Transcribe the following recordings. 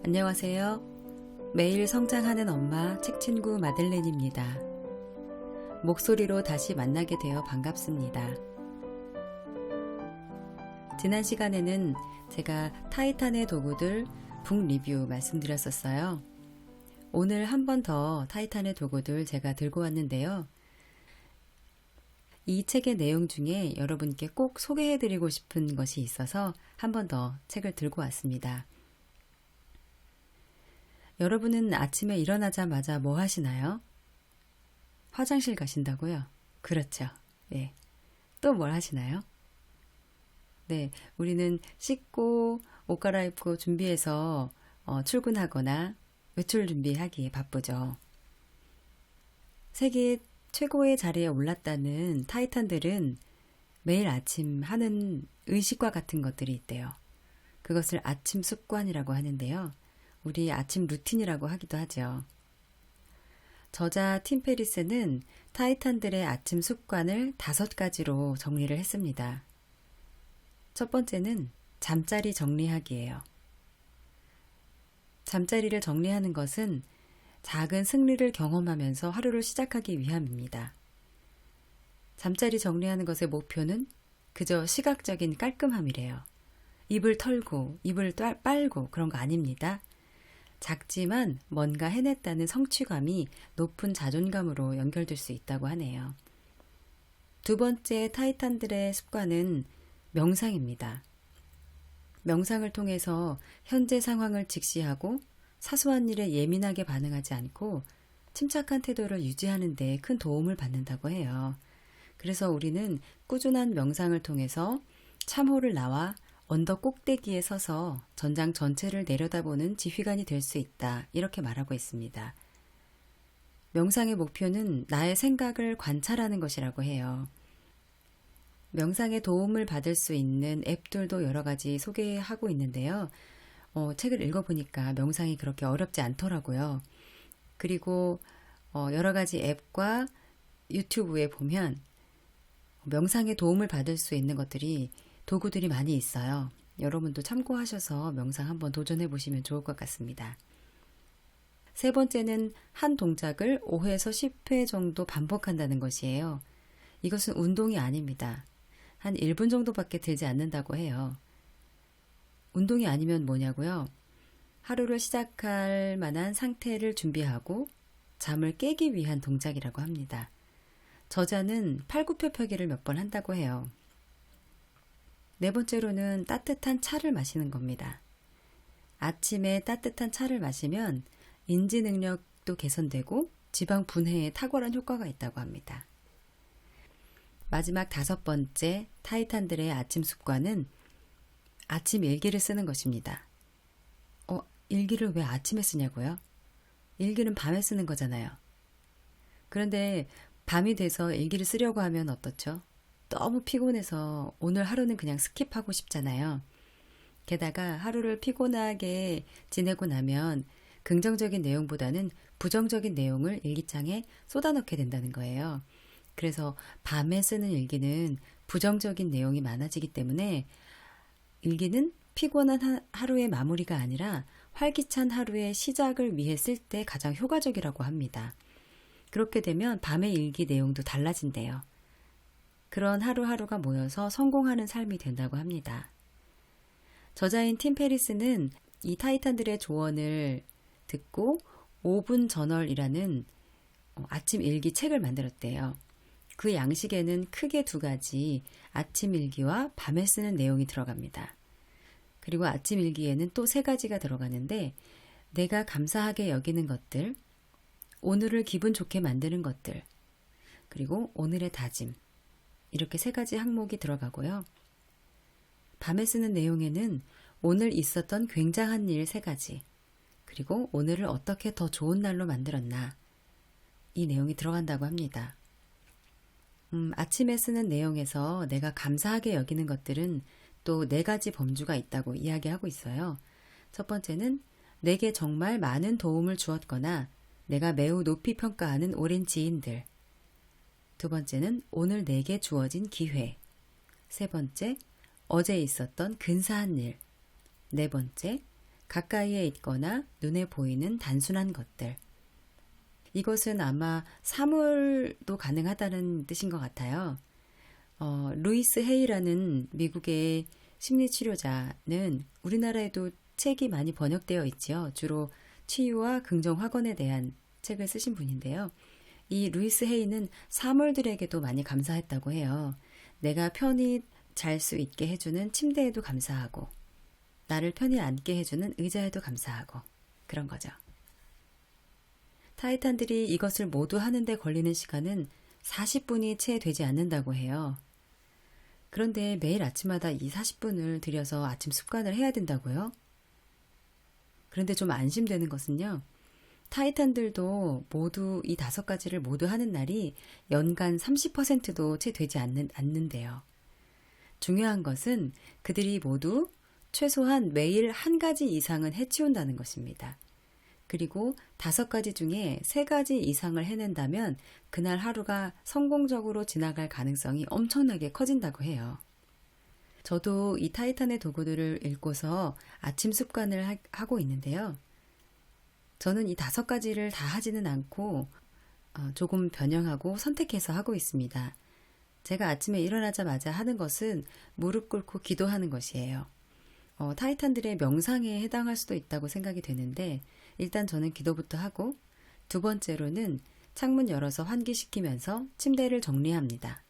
안녕하세요. 매일 성장하는 엄마 책친구 마들렌입니다. 목소리로 다시 만나게 되어 반갑습니다. 지난 시간에는 제가 타이탄의 도구들 북 리뷰 말씀드렸었어요. 오늘 한 번 더 타이탄의 도구들 제가 들고 왔는데요. 이 책의 내용 중에 여러분께 꼭 소개해드리고 싶은 것이 있어서 한 번 더 책을 들고 왔습니다. 여러분은 아침에 일어나자마자 뭐 하시나요? 화장실 가신다고요? 그렇죠. 네. 또 뭘 하시나요? 네, 우리는 씻고 옷 갈아입고 준비해서 출근하거나 외출 준비하기에 바쁘죠. 세계 최고의 자리에 올랐다는 타이탄들은 매일 아침 하는 의식과 같은 것들이 있대요. 그것을 아침 습관이라고 하는데요. 우리 아침 루틴이라고 하기도 하죠. 저자 팀 페리스는 타이탄들의 아침 습관을 5가지로 정리를 했습니다. 첫 번째는 잠자리 정리하기예요. 잠자리를 정리하는 것은 작은 승리를 경험하면서 하루를 시작하기 위함입니다. 잠자리 정리하는 것의 목표는 그저 시각적인 깔끔함이래요. 입을 털고 입을 빨고 그런 거 아닙니다. 작지만 뭔가 해냈다는 성취감이 높은 자존감으로 연결될 수 있다고 하네요. 두 번째 타이탄들의 습관은 명상입니다. 명상을 통해서 현재 상황을 직시하고 사소한 일에 예민하게 반응하지 않고 침착한 태도를 유지하는 데 큰 도움을 받는다고 해요. 그래서 우리는 꾸준한 명상을 통해서 참호를 나와 언덕 꼭대기에 서서 전장 전체를 내려다보는 지휘관이 될 수 있다. 이렇게 말하고 있습니다. 명상의 목표는 나의 생각을 관찰하는 것이라고 해요. 명상에 도움을 받을 수 있는 앱들도 여러 가지 소개하고 있는데요. 책을 읽어보니까 명상이 그렇게 어렵지 않더라고요. 그리고 여러 가지 앱과 유튜브에 보면 명상에 도움을 받을 수 있는 것들이 도구들이 많이 있어요. 여러분도 참고하셔서 명상 한번 도전해 보시면 좋을 것 같습니다. 세 번째는 한 동작을 5회에서 10회 정도 반복한다는 것이에요. 이것은 운동이 아닙니다. 한 1분 정도밖에 들지 않는다고 해요. 운동이 아니면 뭐냐고요? 하루를 시작할 만한 상태를 준비하고 잠을 깨기 위한 동작이라고 합니다. 저자는 팔굽혀펴기를 몇 번 한다고 해요. 네 번째로는 따뜻한 차를 마시는 겁니다. 아침에 따뜻한 차를 마시면 인지 능력도 개선되고 지방 분해에 탁월한 효과가 있다고 합니다. 마지막 5번째 타이탄들의 아침 습관은 아침 일기를 쓰는 것입니다. 일기를 왜 아침에 쓰냐고요? 일기는 밤에 쓰는 거잖아요. 그런데 밤이 돼서 일기를 쓰려고 하면 어떻죠? 너무 피곤해서 오늘 하루는 그냥 스킵하고 싶잖아요. 게다가 하루를 피곤하게 지내고 나면 긍정적인 내용보다는 부정적인 내용을 일기장에 쏟아넣게 된다는 거예요. 그래서 밤에 쓰는 일기는 부정적인 내용이 많아지기 때문에 일기는 피곤한 하루의 마무리가 아니라 활기찬 하루의 시작을 위해 쓸 때 가장 효과적이라고 합니다. 그렇게 되면 밤의 일기 내용도 달라진대요. 그런 하루하루가 모여서 성공하는 삶이 된다고 합니다. 저자인 팀 페리스는 이 타이탄들의 조언을 듣고 5분 저널이라는 아침 일기 책을 만들었대요. 그 양식에는 크게 2가지 아침 일기와 밤에 쓰는 내용이 들어갑니다. 그리고 아침 일기에는 또 3가지가 들어가는데 내가 감사하게 여기는 것들, 오늘을 기분 좋게 만드는 것들, 그리고 오늘의 다짐 이렇게 3가지 항목이 들어가고요. 밤에 쓰는 내용에는 오늘 있었던 굉장한 일 3가지, 그리고 오늘을 어떻게 더 좋은 날로 만들었나 이 내용이 들어간다고 합니다. 아침에 쓰는 내용에서 내가 감사하게 여기는 것들은 또 4가지 범주가 있다고 이야기하고 있어요. 첫 번째는 내게 정말 많은 도움을 주었거나 내가 매우 높이 평가하는 오랜 지인들. 두 번째는 오늘 내게 주어진 기회. 세 번째, 어제 있었던 근사한 일. 네 번째, 가까이에 있거나 눈에 보이는 단순한 것들. 이것은 아마 사물도 가능하다는 뜻인 것 같아요. 루이스 헤이라는 미국의 심리치료자는 우리나라에도 책이 많이 번역되어 있지요. 주로 치유와 긍정확언에 대한 책을 쓰신 분인데요. 이 루이스 헤이는 사물들에게도 많이 감사했다고 해요. 내가 편히 잘 수 있게 해주는 침대에도 감사하고, 나를 편히 앉게 해주는 의자에도 감사하고, 그런 거죠. 타이탄들이 이것을 모두 하는데 걸리는 시간은 40분이 채 되지 않는다고 해요. 그런데 매일 아침마다 이 40분을 들여서 아침 습관을 해야 된다고요? 그런데 좀 안심되는 것은요. 타이탄들도 모두 이 5가지를 모두 하는 날이 연간 30%도 채 되지 않는데요. 중요한 것은 그들이 모두 최소한 매일 1가지 이상은 해치운다는 것입니다. 그리고 5가지 중에 3가지 이상을 해낸다면 그날 하루가 성공적으로 지나갈 가능성이 엄청나게 커진다고 해요. 저도 이 타이탄의 도구들을 읽고서 아침 습관을 하고 있는데요. 저는 이 5가지를 다 하지는 않고 조금 변형하고 선택해서 하고 있습니다. 제가 아침에 일어나자마자 하는 것은 무릎 꿇고 기도하는 것이에요. 타이탄들의 명상에 해당할 수도 있다고 생각이 되는데 일단 저는 기도부터 하고 2번째로는 창문 열어서 환기시키면서 침대를 정리합니다.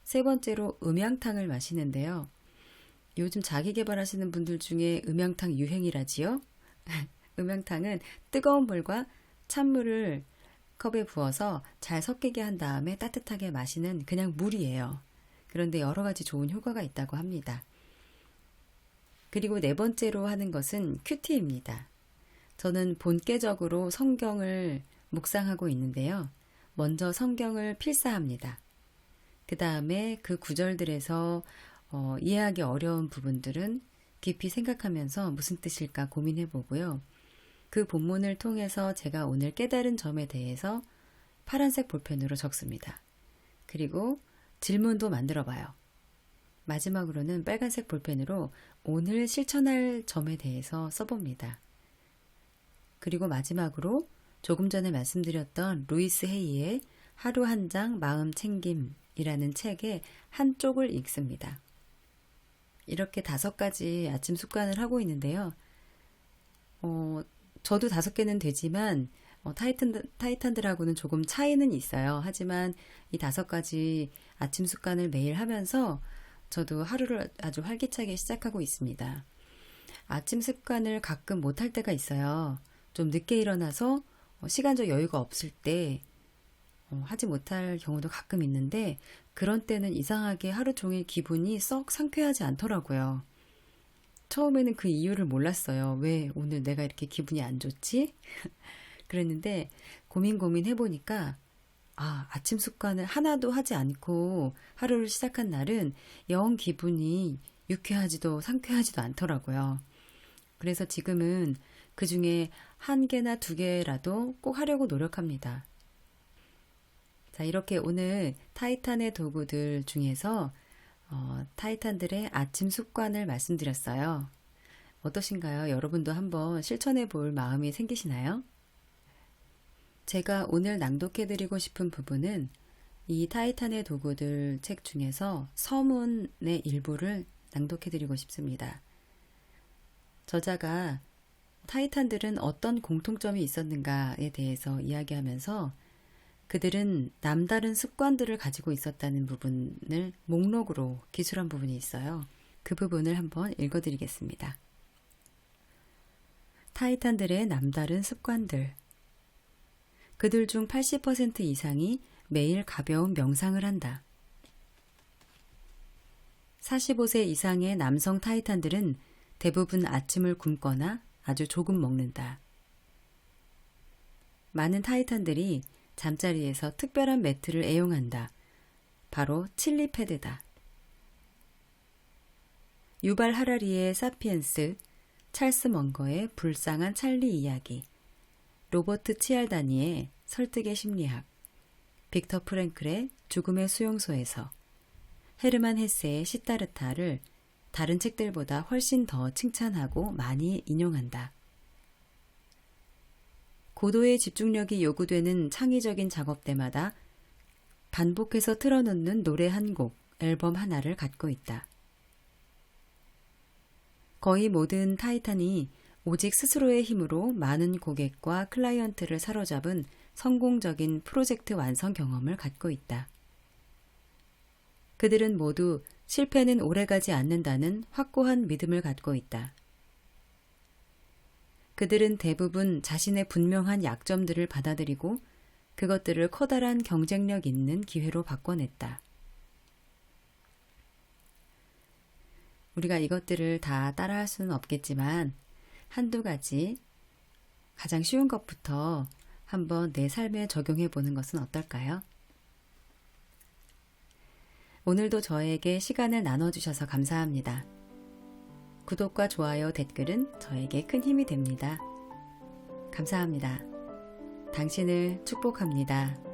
3번째로 음양탕을 마시는데요. 요즘 자기 개발하시는 분들 중에 음양탕 유행이라지요? 음양탕은 뜨거운 물과 찬물을 컵에 부어서 잘 섞이게 한 다음에 따뜻하게 마시는 그냥 물이에요. 그런데 여러 가지 좋은 효과가 있다고 합니다. 그리고 4번째로 하는 것은 큐티입니다. 저는 본격적으로 성경을 묵상하고 있는데요. 먼저 성경을 필사합니다. 그 다음에 그 구절들에서 이해하기 어려운 부분들은 깊이 생각하면서 무슨 뜻일까 고민해 보고요. 그 본문을 통해서 제가 오늘 깨달은 점에 대해서 파란색 볼펜으로 적습니다. 그리고 질문도 만들어 봐요. 마지막으로는 빨간색 볼펜으로 오늘 실천할 점에 대해서 써봅니다. 그리고 마지막으로 조금 전에 말씀드렸던 루이스 헤이의 하루 한 장 마음 챙김이라는 책의 한쪽을 읽습니다. 이렇게 5가지 아침 습관을 하고 있는데요. 저도 5개는 되지만 타이탄들하고는 조금 차이는 있어요. 하지만 이 5가지 아침 습관을 매일 하면서 저도 하루를 아주 활기차게 시작하고 있습니다. 아침 습관을 가끔 못할 때가 있어요. 좀 늦게 일어나서 시간적 여유가 없을 때 하지 못할 경우도 가끔 있는데 그런 때는 이상하게 하루 종일 기분이 썩 상쾌하지 않더라고요. 처음에는 그 이유를 몰랐어요. 왜 오늘 내가 이렇게 기분이 안 좋지? 그랬는데 고민해보니까 아침 습관을 하나도 하지 않고 하루를 시작한 날은 영 기분이 유쾌하지도 상쾌하지도 않더라고요. 그래서 지금은 그 중에 1개나 2개라도 꼭 하려고 노력합니다. 자, 이렇게 오늘 타이탄의 도구들 중에서 타이탄들의 아침 습관을 말씀드렸어요. 어떠신가요? 여러분도 한번 실천해 볼 마음이 생기시나요? 제가 오늘 낭독해드리고 싶은 부분은 이 타이탄의 도구들 책 중에서 서문의 일부를 낭독해드리고 싶습니다. 저자가 타이탄들은 어떤 공통점이 있었는가에 대해서 이야기하면서 그들은 남다른 습관들을 가지고 있었다는 부분을 목록으로 기술한 부분이 있어요. 그 부분을 한번 읽어드리겠습니다. 타이탄들의 남다른 습관들. 그들 중 80% 이상이 매일 가벼운 명상을 한다. 45세 이상의 남성 타이탄들은 대부분 아침을 굶거나 아주 조금 먹는다. 많은 타이탄들이 잠자리에서 특별한 매트를 애용한다. 바로 칠리 패드다. 유발 하라리의 사피엔스, 찰스 먼거의 불쌍한 찰리 이야기, 로버트 치알다니의 설득의 심리학, 빅터 프랭클의 죽음의 수용소에서, 헤르만 헤세의 시타르타를 다른 책들보다 훨씬 더 칭찬하고 많이 인용한다. 고도의 집중력이 요구되는 창의적인 작업 때마다 반복해서 틀어놓는 노래 한 곡, 앨범 하나를 갖고 있다. 거의 모든 타이탄이 오직 스스로의 힘으로 많은 고객과 클라이언트를 사로잡은 성공적인 프로젝트 완성 경험을 갖고 있다. 그들은 모두 실패는 오래가지 않는다는 확고한 믿음을 갖고 있다. 그들은 대부분 자신의 분명한 약점들을 받아들이고 그것들을 커다란 경쟁력 있는 기회로 바꿔냈다. 우리가 이것들을 다 따라할 수는 없겠지만 한두 가지 가장 쉬운 것부터 한번 내 삶에 적용해 보는 것은 어떨까요? 오늘도 저에게 시간을 나눠주셔서 감사합니다. 구독과 좋아요, 댓글은 저에게 큰 힘이 됩니다. 감사합니다. 당신을 축복합니다.